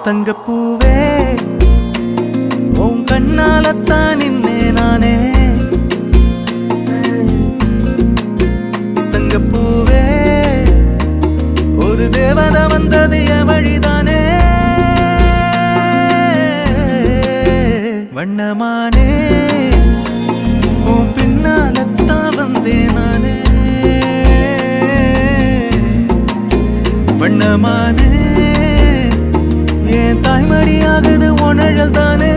தங்கப்பூவே உன் கண்ணாலத்தான் நின்னே நானே. தங்கப்பூவே ஒரு தேவதை வந்தது என் வழிதானே. வண்ணமானே உன் பின்னாலத்தான் வந்தேன் நானே. வண்ணமானே என் தாய்மடியாகுது உணழல் தானே.